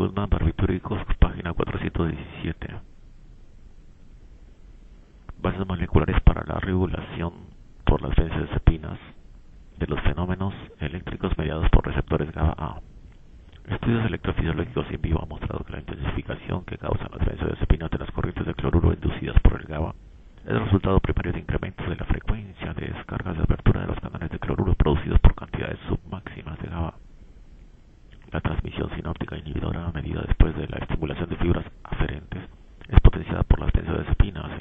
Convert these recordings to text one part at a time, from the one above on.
Goodman, Barbitúricos, página 417. Bases moleculares para la regulación por las benzodiazepinas de los fenómenos eléctricos mediados por receptores GABA-A. Estudios electrofisiológicos in vivo han mostrado que la intensificación que causan las benzodiazepinas de las corrientes de cloruro inducidas por el GABA es el resultado primario de incrementos de la frecuencia de descargas de apertura de los canales de cloruro producidos por cantidades submáximas de GABA. La transmisión sináptica inhibidora medida después de la estimulación de fibras aferentes es potenciada por las benzodiazepinas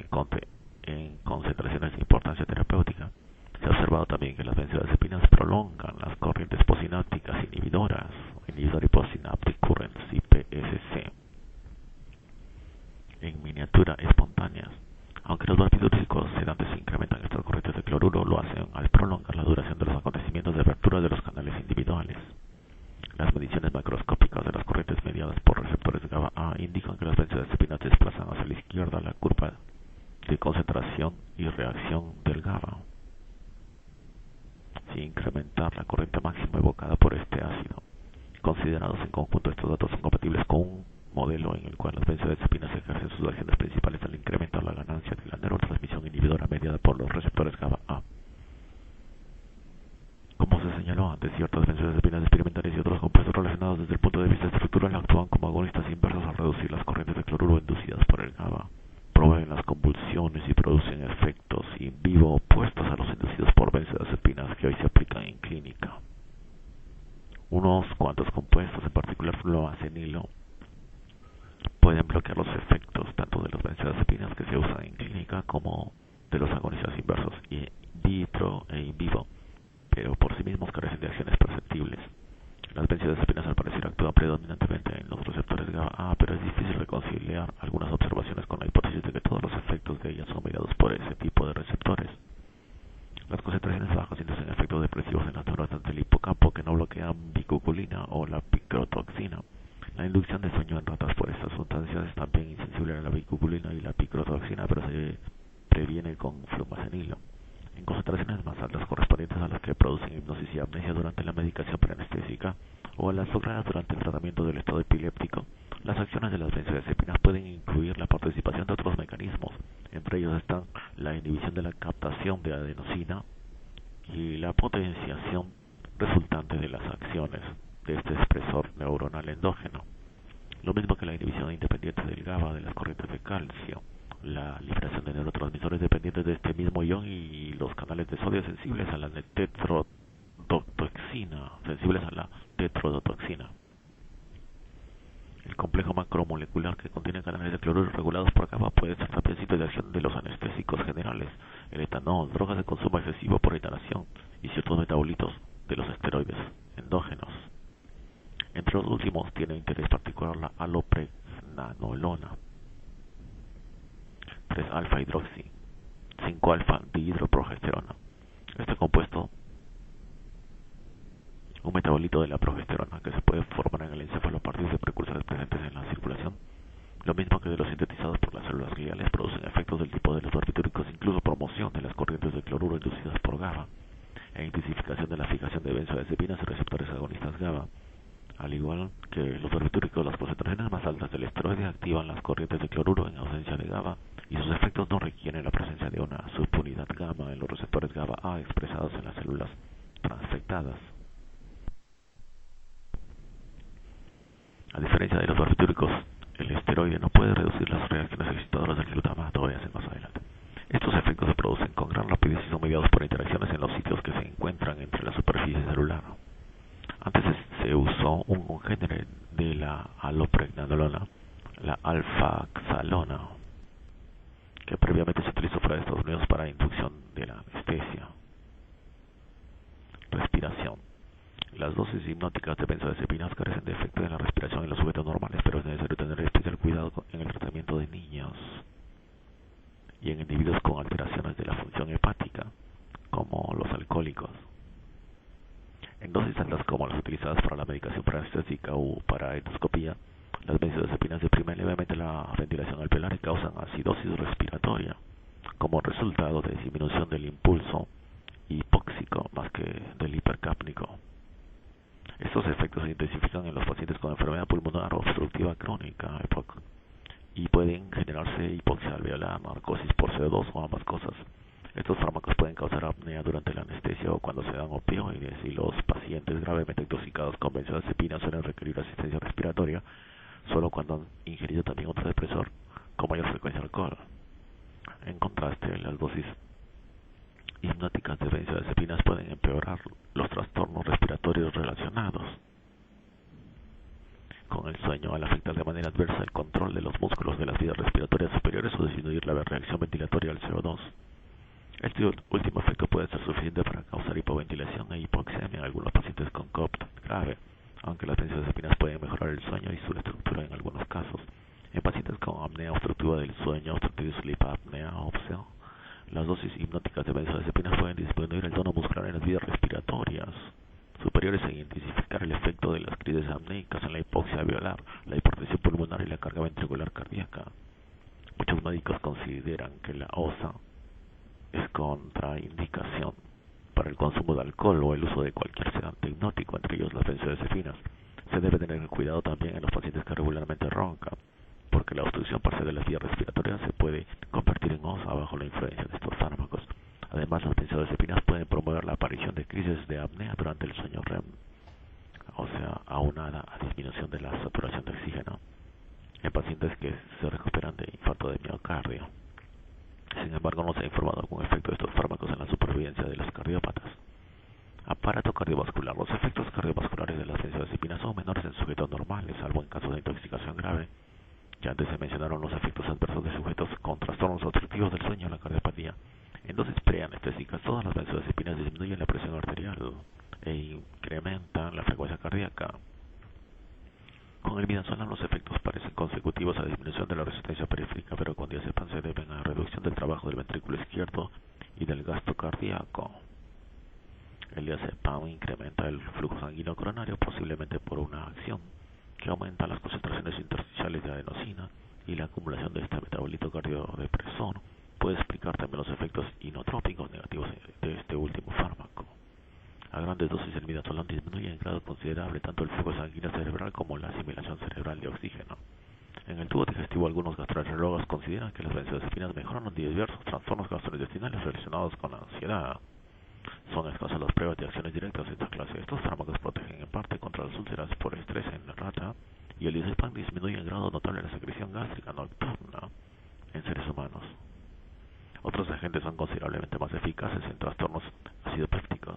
en concentraciones de importancia terapéutica. Se ha observado también que las benzodiazepinas prolongan las corrientes posinápticas inhibidoras, Inhibitory Postsynaptic Currents, IPSC, en miniatura espontáneas. Aunque los barbitúricos sedantes incrementan estas corrientes de cloruro, lo hacen al prolongar la duración de los acontecimientos de apertura de los canales individuales. Las mediciones macroscópicas de las corrientes mediadas por receptores GABA-A indican que las benzodiazepinas desplazan hacia la izquierda la curva de concentración y reacción del GABA, sin incrementar la corriente máxima evocada por este ácido. Considerados en conjunto, estos datos son compatibles con un modelo en el cual las benzodiazepinas ejercen sus acciones principales al incrementar la ganancia de la neurotransmisión inhibidora mediada por los receptores GABA-A. Como se señaló antes, ciertas benzodiazepinas experimentales y otros compuestos relacionados desde el punto de vista estructural actúan como agonistas inversos al reducir las corrientes de cloruro inducidas por el GABA, promueven las convulsiones y producen efectos in vivo opuestos a los inducidos por benzodiazepinas que hoy se aplican en clínica. Unos cuantos compuestos, en particular fluoacenilo, pueden bloquear los efectos tanto de las benzodiazepinas que se usan en clínica como de los agonistas inversos in vitro e in vivo, pero por sí mismos carecen de acciones perceptibles. Las benzodiazepinas al parecer actúan predominantemente en los receptores GABA-A, pero es difícil reconciliar algunas observaciones con la hipótesis de que todos los efectos de ellas son mediados por ese tipo de receptores. Las concentraciones bajas inducen efectos depresivos en las neuronas del hipocampo que no bloquean bicuculina o la picrotoxina. La inducción de sueño en ratas por estas sustancias es también insensible a la bicuculina y la picrotoxina, pero se previene con flumacenilo. En concentraciones más altas correspondientes a las que producen hipnosis y amnesia durante la medicación preanestésica o a las logradas durante el tratamiento del estado epiléptico, las acciones de las benzodiazepinas pueden incluir la participación de otros mecanismos. Entre ellos están la inhibición de la captación de adenosina y la potenciación resultante de las acciones de este expresor neuronal endógeno, lo mismo que la inhibición independiente del GABA de las corrientes de calcio, la liberación de neurotransmisores dependientes de este mismo ion y los canales de sodio sensibles a la tetrodotoxina. El complejo macromolecular que contiene canales de cloruro regulados por GABA puede ser también sitio de acción de los anestésicos generales, el etanol, drogas de consumo excesivo por inhalación y ciertos metabolitos de los esteroides endógenos. Entre los últimos tiene interés particular la alopregnanolona, 3-alfa-hidroxi, 5-alfa-dihidroprogesterona. Este compuesto, un metabolito de la progesterona que se puede formar en el encéfalo a partir de precursores presentes en la circulación, lo mismo que de los sintetizados por las células gliales, producen efectos del tipo de los barbitúricos, incluso promoción de las corrientes de cloruro inducidas por GABA e intensificación de la fijación de benzodiazepinas y receptores agonistas GABA. Al igual que los barbitúricos, las concentraciones más altas del esteroide activan las corrientes de cloruro en ausencia de GABA y sus efectos no requieren la presencia de una subunidad gamma en los receptores GABA-A expresados en las células transfectadas. A diferencia de los barbitúricos, el esteroide no puede reducir las reacciones excitadoras del glutamato, voy a hacer más adelante. Estos efectos se producen con gran rapidez y son mediados por interacciones en los sitios que se encuentran entre la superficie celular. Antes se usó un congénere de la alopregnanolona, la alfaxalona, que previamente se utilizó fuera de Estados Unidos para inducción de la anestesia. Respiración. Las dosis hipnóticas de benzodiazepinas carecen de efecto en la respiración en los sujetos normales, pero es necesario tener especial cuidado en el tratamiento de niños y en individuos con alteraciones de la función hepática, como los alcohólicos. En dosis altas como las utilizadas para la medicación preanestésica o para endoscopía, las benzodiazepinas deprimen levemente la ventilación alveolar y causan acidosis respiratoria, como resultado de disminución del impulso hipóxico más que del hipercápnico. Estos efectos se intensifican en los pacientes con enfermedad pulmonar obstructiva crónica (EPOC) y pueden generarse hipoxia alveolar, narcosis por CO2 o ambas cosas. Estos fármacos pueden causar apnea durante la anestesia o cuando se dan opioides, y los pacientes gravemente intoxicados con benzodiazepina suelen requerir asistencia respiratoria solo cuando han ingerido también otro depresor con mayor frecuencia de alcohol. En contraste, las dosis hipnóticas de benzodiazepinas pueden empeorar los trastornos respiratorios relacionados con el sueño, al afectar de manera adversa el control de los músculos de las vías respiratorias superiores o disminuir la reacción ventilatoria al CO2. Este último efecto puede ser suficiente para causar hipoventilación e hipoxemia en algunos pacientes con COPD grave, aunque las benzodiazepinas pueden mejorar el sueño y su estructura en algunos casos. En pacientes con apnea obstructiva del sueño, obstructive sleep apnea, OPSEA, las dosis hipnóticas de benzodiazepinas pueden disminuir el tono muscular en las vías respiratorias superiores e intensificar el efecto de las crisis apneicas en la hipoxia alveolar, la hipertensión pulmonar y la carga ventricular cardíaca. Muchos médicos consideran que la OSA es contraindicación para el consumo de alcohol o el uso de cualquier sedante hipnótico, entre ellos las benzodiazepinas. Se debe tener cuidado también en los pacientes que regularmente roncan, porque la obstrucción parcial de las vías respiratorias se puede convertir en OSA bajo la influencia de estos fármacos. Además, las benzodiazepinas pueden promover la aparición de crisis de apnea durante el sueño REM, o sea, aunada a disminución de la saturación de oxígeno en pacientes que se recuperan de infarto de miocardio. Sin embargo, no se ha informado algún efecto de estos fármacos en la supervivencia de los cardiópatas. Aparato cardiovascular. Los efectos cardiovasculares de las benzodiazepinas son menores en sujetos normales, salvo en casos de intoxicación grave. Ya antes se mencionaron los efectos adversos de sujetos con trastornos obstructivos del sueño, la cardiopatía. En dosis preanestésicas, todas las benzodiazepinas disminuyen la presión arterial e incrementan la frecuencia cardíaca. Con el midazolam los efectos parecen consecutivos a disminución de la resistencia periférica, pero con diazepam se deben a reducción del trabajo del ventrículo izquierdo y del gasto cardíaco. El diazepam incrementa el flujo sanguíneo coronario, posiblemente por una acción que aumenta las concentraciones intersticiales de adenosina, y la acumulación de este metabolito cardiodepresor puede explicar también los efectos inotrópicos negativos de este último fármaco. A grandes dosis el midazolam disminuye en grado considerable tanto el flujo sanguíneo cerebral como la asimilación cerebral de oxígeno. En el tubo digestivo, algunos gastroenterólogos consideran que las benzodiazepinas mejoran los diversos trastornos gastrointestinales relacionados con la ansiedad. Son escasas las pruebas de acciones directas de esta clase. Estos fármacos protegen en parte contra las úlceras por estrés en la rata, y el diazepam disminuye en grado notable la secreción gástrica nocturna en seres humanos. Otros agentes son considerablemente más eficaces en trastornos acidopépticos.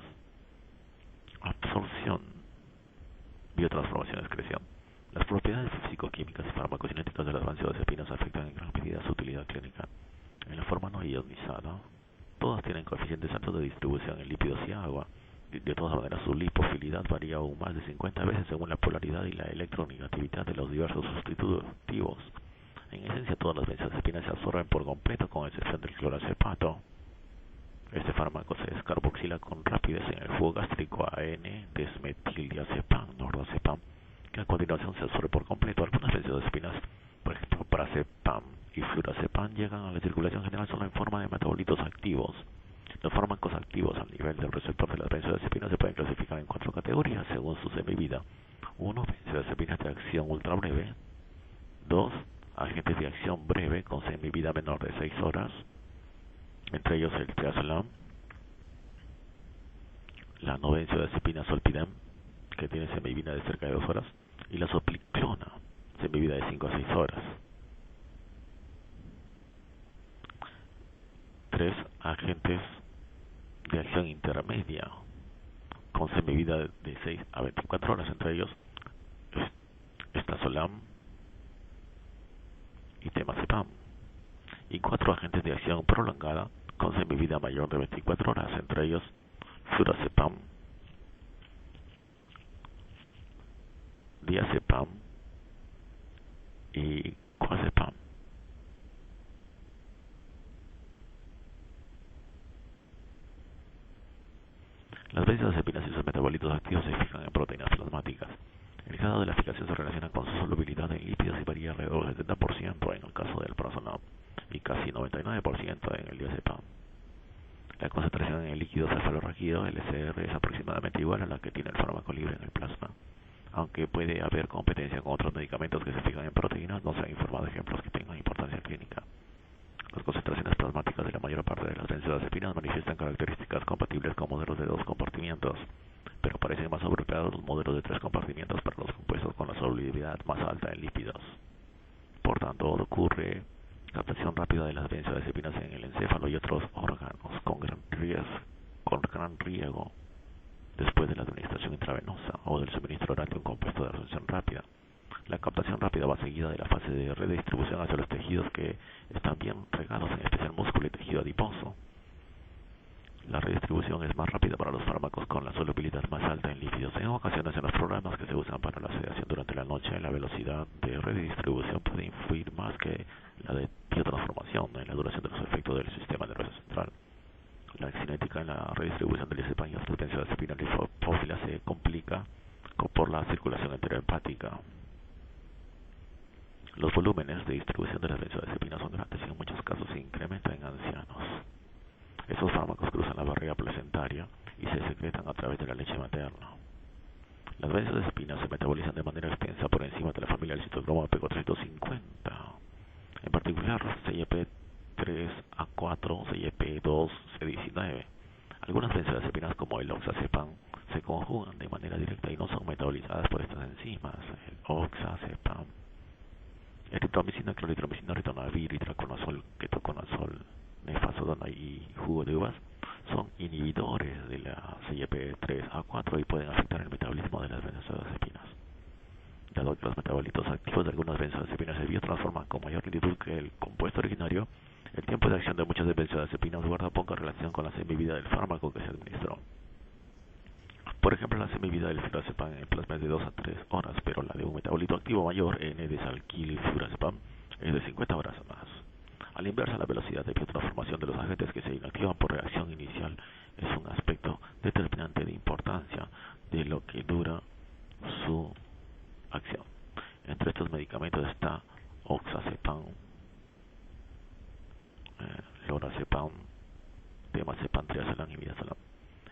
Absorción, biotransformación, excreción. Las propiedades físico-químicas y farmacocinéticas de las benzodiazepinas afectan en gran medida su utilidad clínica. En la forma no ionizada, todas tienen coeficientes altos de distribución en lípidos y agua. De todas maneras, su lipofilidad varía aún más de 50 veces según la polaridad y la electronegatividad de los diversos sustitutivos. En esencia, todas las benzodiazepinas se absorben por completo, con excepción del clorazepato. Este fármaco se descarboxila con rapidez en el jugo gástrico a N-desmetildiazepam, nordazepam, que a continuación se absorbe por completo. Algunas benzodiazepinas, por ejemplo parazepam y flurazepam, llegan a la circulación general solo en forma de metabolitos activos. Los fármacos activos al nivel del receptor de las benzodiazepinas se pueden clasificar en 4 categorías según su semivida. 1. Benzodiazepinas de acción ultra breve. 2. Agentes de acción breve con semivida menor de 6 horas. Entre ellos el triazolam, la no-benzodiazepina zolpidem, que tiene semivida de cerca de 2 horas, y la sopliclona, semivida de 5 a 6 horas. 3 agentes de acción intermedia, con semivida de 6 a 24 horas, entre ellos estazolam y temazepam. Y 4 agentes de acción prolongada, con semivida mayor de 24 horas, entre ellos flurazepam, diazepam y clozapam. Las benzodiazepinas y sus metabolitos activos se fijan en proteínas plasmáticas. El grado de la fijación se relaciona con su solubilidad en lípidos y varía alrededor del 70% en el caso del prazolam y casi 99% en el diazepam. La concentración en el líquido cefalorraquídeo, LCR, es aproximadamente igual a la que tiene el fármaco libre en el plasma. aunque puede haber competencia con otros medicamentos que se fijan en proteínas, no se han informado ejemplos que tengan importancia clínica. Las concentraciones plasmáticas de la mayor parte de las benzodiazepinas manifiestan características compatibles con modelos de 2 compartimientos, pero parecen más apropiados los modelos de 3 compartimientos para los compuestos con la solubilidad más alta en lípidos. Por tanto, ocurre captación rápida de las benzodiazepinas en el encéfalo y otros órganos con gran riesgo después de la administración intravenosa o del suministro oral de un compuesto de absorción rápida. La captación rápida va seguida de la fase de redistribución hacia los tejidos que están bien regados, en especial músculo y tejido adiposo. La redistribución es más rápida para los fármacos con la solubilidad más alta en lípidos. En ocasiones, en los programas que se usan para la sedación durante la noche, la velocidad de redistribución puede influir más que la de biotransformación en la duración de los efectos del sistema nervioso central. La cinética en la redistribución del diazepam y otras benzodiazepinas lipófilas se complica por la circulación enterohepática. Los volúmenes de distribución de las benzodiazepinas son grandes y en muchos casos se incrementan en ancianos. Estos fármacos cruzan la barrera placentaria y se secretan a través de la leche materna. Las benzodiazepinas se metabolizan de manera extensa por encima de la familia del citocromo P450. En particular, CYP3A4, CYP2, C19. Algunas benzodiazepinas como el oxazepam se conjugan de manera directa y no son metabolizadas por estas enzimas. El oxazepam, eritromicina, cloritromicina, ritonavir, itraconazol, ketoconazol, nefazodona y jugo de uvas son inhibidores de la CYP3A4 y pueden afectar el metabolismo de las benzodiazepinas. Dado que los metabolitos activos de algunas benzodiazepinas se biotransforman con mayor lentitud que el compuesto originario, el tiempo de acción de muchas benzodiazepinas guarda poca relación con la semivida del fármaco que se administró. Por ejemplo, la semivida del flurazepam en plasma es de 2 a 3 horas, pero la de un metabolito activo mayor, N-desalquilflurazepam, es de 50 horas más. A la inversa, la velocidad de biotransformación de los agentes que se inactivan por reacción inicial es un aspecto determinante de importancia de lo que dura su acción. Entre estos medicamentos está oxazepam, lorazepam, temazepam, triazolam y midazolam.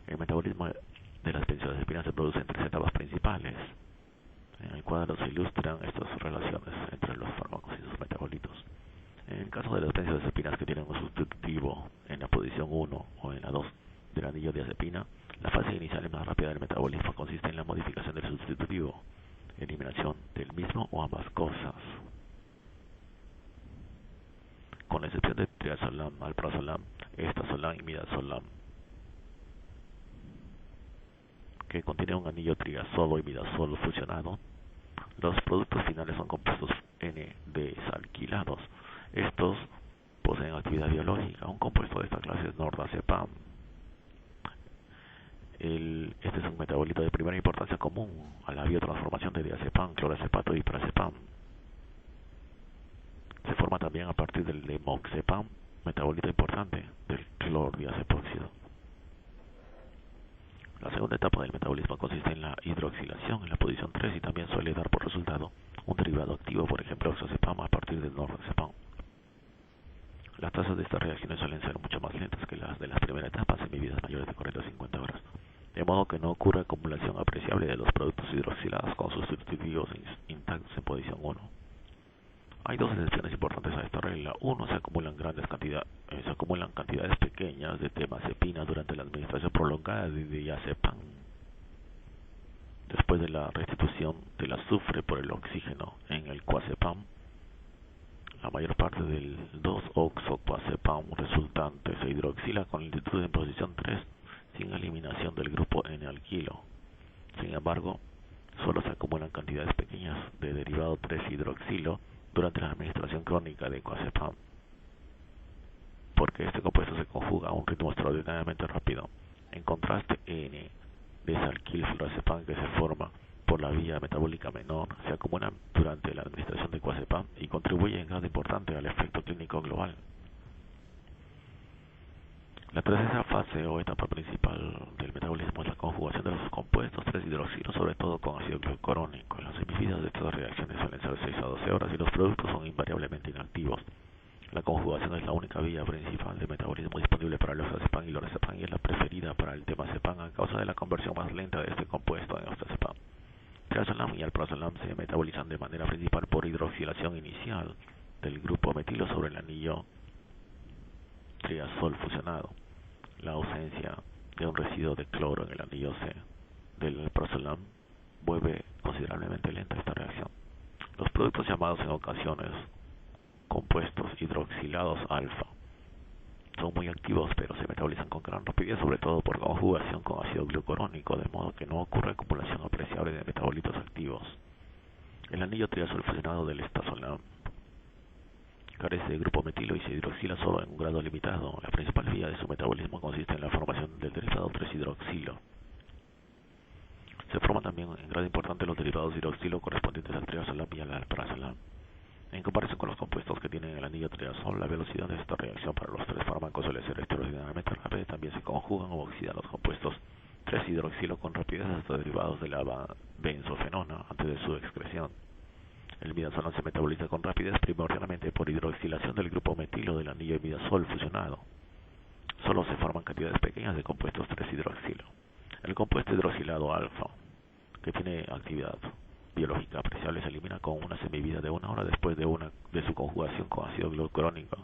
El metabolismo de las benzodiazepinas se produce en 3 etapas principales. En el cuadro se ilustran estas relaciones entre los fármacos y sus metabolitos. En el caso de las benzodiazepinas que tienen un sustitutivo en la posición 1 o en la 2 del anillo diazepina, la fase inicial y más rápida del metabolismo consiste en la modificación del sustitutivo, eliminación del mismo o ambas cosas. Con la excepción de triazolam, alprazolam, estazolam y midazolam, que contiene un anillo triazolo y midazolo fusionado, los productos finales son compuestos N-desalquilados. Estos poseen actividad biológica. Un compuesto de esta clase es nordazepam. Este es un metabolito de primera importancia común a la biotransformación de diazepam, clorazepato y prazepam. Se forma también a partir del lemoxepam, metabolito importante del clordiazepóxido. La segunda etapa del metabolismo consiste en la hidroxilación en la posición 3 y también suele dar por resultado un derivado activo, por ejemplo oxazepam a partir del nordazepam. Las tasas de estas reacciones suelen ser mucho más lentas que las de las primeras etapas en bebidas mayores de 40 a 50 horas, de modo que no ocurre acumulación apreciable de los productos hidroxilados con sus sustitutivos intactos en posición 1. Hay dos excepciones importantes a esta regla. Uno, se acumulan cantidades pequeñas de temazepina durante la administración prolongada de diazepam. Después de la restitución del azufre por el oxígeno en el coazepam, la mayor parte del 2-oxocoazepam resultante se hidroxila con lentitud en posición 3 sin eliminación del grupo N-alquilo. Sin embargo, solo se acumulan cantidades pequeñas de derivado 3-hidroxilo durante la administración crónica de coazepam, porque este compuesto se conjuga a un ritmo extraordinariamente rápido. En contraste, N-desalquilflurazepam, que se forma por la vía metabólica menor, se acumula durante la administración de coazepam y contribuye en grado importante al efecto clínico global. La tercera fase o etapa principal del metabolismo es la conjugación de los compuestos 3-hidroxilo, sobre todo con ácido glucurónico. Las semividas de estas reacciones suelen ser 6 a 12 horas y los productos son invariablemente inactivos. La conjugación es la única vía principal de metabolismo disponible para el oxazepam y lorazepam y es la preferida para el temazepam a causa de la conversión más lenta de este compuesto en oxazepam. midazolam y alprazolam se metabolizan de manera principal por hidroxilación inicial del grupo metilo sobre el anillo triazol fusionado. La ausencia de un residuo de cloro en el anillo C del alprazolam vuelve considerablemente lenta esta reacción. Los productos llamados en ocasiones compuestos hidroxilados alfa son muy activos, pero se metabolizan con gran rapidez, sobre todo por conjugación con ácido glucurónico, de modo que no ocurre acumulación apreciable de metabolitos activos. El anillo triazol fusionado del estazolam carece de grupo metilo y se hidroxila solo en un grado limitado. La principal vía de su metabolismo consiste en la formación del derivado 3-hidroxilo. Se forman también en grado importante los derivados de hidroxilo correspondientes al triazolam y al alprazolam. En comparación con los compuestos que tienen el anillo triazol, la velocidad de esta reacción para los tres fármacos suele ser extraordinariamente rápida. También se conjugan o oxidan los compuestos 3-hidroxilo con rapidez hasta derivados de la benzofenona antes de su excreción. El midazolam se metaboliza con rapidez primordialmente por hidroxilación del grupo metilo del anillo imidazol fusionado. Solo se forman cantidades pequeñas de compuestos 3-hidroxilo. El compuesto hidroxilado alfa, que tiene actividad biológica apreciable, se elimina con una semivida de 1 hora después de su conjugación con ácido glucurónico.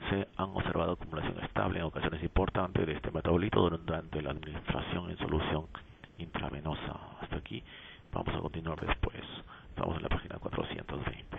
Se han observado acumulación estable en ocasiones importantes de este metabolito durante la administración en solución intravenosa. Hasta aquí, vamos a continuar después. Estamos en la página 420.